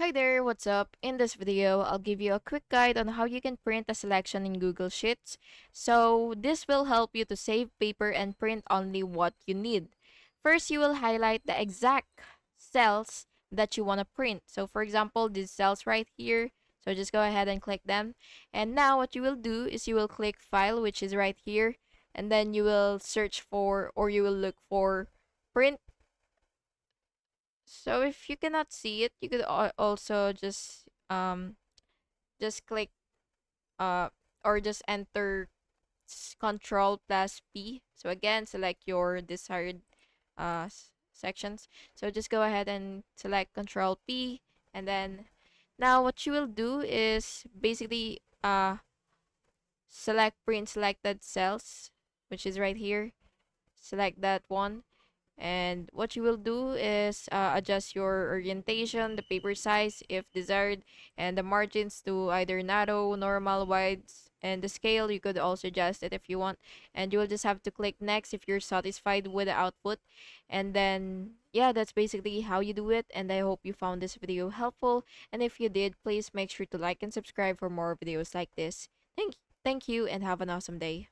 Hi there, what's up? In this video, I'll give you a quick guide on how you can print a selection in Google Sheets. So, this will help you to save paper and print only what you need. First, you will highlight the exact cells that you want to print. So, for example, these cells right here. So, just go ahead and click them. And now, what you will do is you will click File, which is right here. And then you will search for, or you will look for print. So if you cannot see it, you could also just click uh or just enter Control plus P. So again, select your desired sections. So just go ahead and select Control P, and then now what you will do is basically select print selected cells, which is right here. Select that one. And what you will do is adjust your orientation, the paper size if desired, and the margins to either narrow, normal, wide, and the scale. You could also adjust it if you want. And you will just have to click next if you're satisfied with the output. And then, yeah, that's basically how you do it. And I hope you found this video helpful. And if you did, please make sure to like and subscribe for more videos like this. Thank you, and have an awesome day.